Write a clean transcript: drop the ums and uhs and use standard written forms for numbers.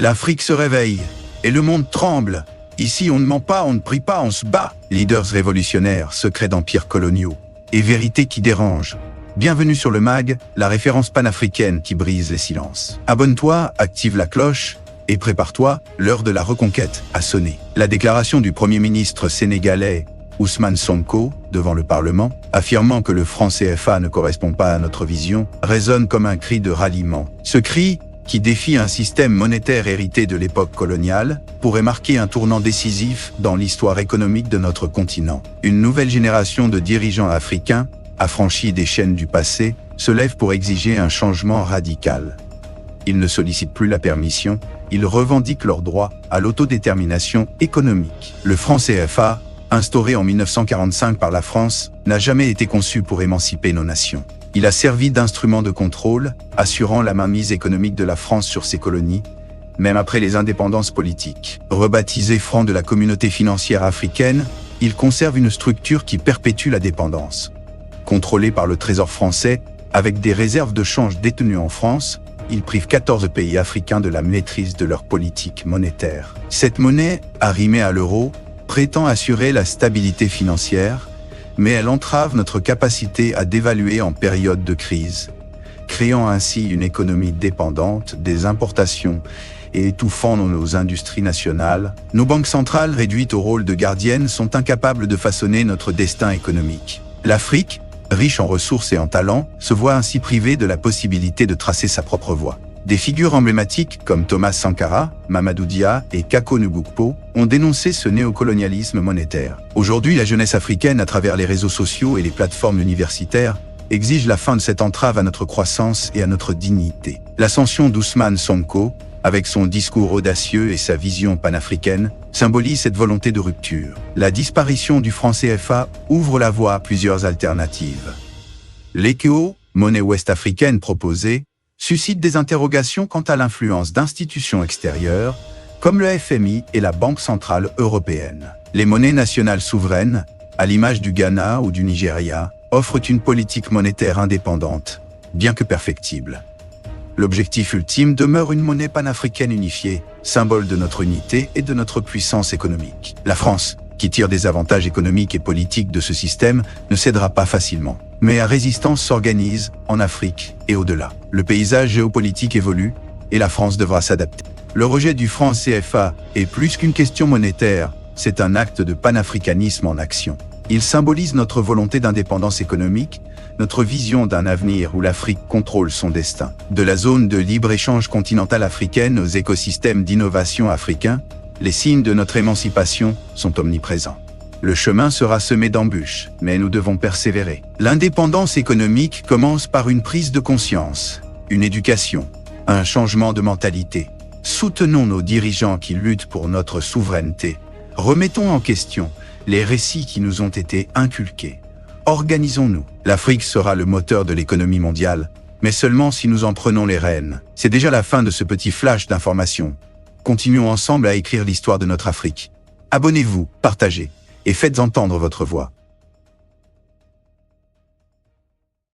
L'Afrique se réveille, et le monde tremble. Ici, on ne ment pas, on ne prie pas, on se bat. Leaders révolutionnaires, secrets d'empires coloniaux, et vérités qui dérangent. Bienvenue sur le MAG, la référence panafricaine qui brise les silences. Abonne-toi, active la cloche, et prépare-toi, l'heure de la reconquête a sonné. La déclaration du Premier ministre sénégalais, Ousmane Sonko, devant le Parlement, affirmant que le franc CFA ne correspond pas à notre vision, résonne comme un cri de ralliement. Ce cri, qui défie un système monétaire hérité de l'époque coloniale, pourrait marquer un tournant décisif dans l'histoire économique de notre continent. Une nouvelle génération de dirigeants africains, affranchis des chaînes du passé, se lève pour exiger un changement radical. Ils ne sollicitent plus la permission, ils revendiquent leur droit à l'autodétermination économique. Le franc CFA, instauré en 1945 par la France, n'a jamais été conçu pour émanciper nos nations. Il a servi d'instrument de contrôle, assurant la mainmise économique de la France sur ses colonies, même après les indépendances politiques. Rebaptisé franc de la communauté financière africaine, il conserve une structure qui perpétue la dépendance. Contrôlé par le Trésor français, avec des réserves de change détenues en France, il prive 14 pays africains de la maîtrise de leur politique monétaire. Cette monnaie, arrimée à l'euro, prétend assurer la stabilité financière, mais elle entrave notre capacité à dévaluer en période de crise, créant ainsi une économie dépendante des importations et étouffant nos industries nationales. Nos banques centrales, réduites au rôle de gardiennes, sont incapables de façonner notre destin économique. L'Afrique, riche en ressources et en talents, se voit ainsi privée de la possibilité de tracer sa propre voie. Des figures emblématiques comme Thomas Sankara, Mamadou Dia et Kako Nubukpo ont dénoncé ce néocolonialisme monétaire. Aujourd'hui, la jeunesse africaine, à travers les réseaux sociaux et les plateformes universitaires, exige la fin de cette entrave à notre croissance et à notre dignité. L'ascension d'Ousmane Sonko, avec son discours audacieux et sa vision panafricaine, symbolise cette volonté de rupture. La disparition du franc CFA ouvre la voie à plusieurs alternatives. L'ECO, monnaie ouest-africaine proposée, suscite des interrogations quant à l'influence d'institutions extérieures, comme le FMI et la Banque centrale européenne. Les monnaies nationales souveraines, à l'image du Ghana ou du Nigeria, offrent une politique monétaire indépendante, bien que perfectible. L'objectif ultime demeure une monnaie panafricaine unifiée, symbole de notre unité et de notre puissance économique. La France, qui tire des avantages économiques et politiques de ce système, ne cédera pas facilement. Mais la résistance s'organise en Afrique et au-delà. Le paysage géopolitique évolue et la France devra s'adapter. Le rejet du franc CFA est plus qu'une question monétaire, c'est un acte de panafricanisme en action. Il symbolise notre volonté d'indépendance économique, notre vision d'un avenir où l'Afrique contrôle son destin. De la zone de libre-échange continentale africaine aux écosystèmes d'innovation africains, les signes de notre émancipation sont omniprésents. Le chemin sera semé d'embûches, mais nous devons persévérer. L'indépendance économique commence par une prise de conscience, une éducation, un changement de mentalité. Soutenons nos dirigeants qui luttent pour notre souveraineté. Remettons en question les récits qui nous ont été inculqués. Organisons-nous. L'Afrique sera le moteur de l'économie mondiale, mais seulement si nous en prenons les rênes. C'est déjà la fin de ce petit flash d'information. Continuons ensemble à écrire l'histoire de notre Afrique. Abonnez-vous, partagez et faites entendre votre voix.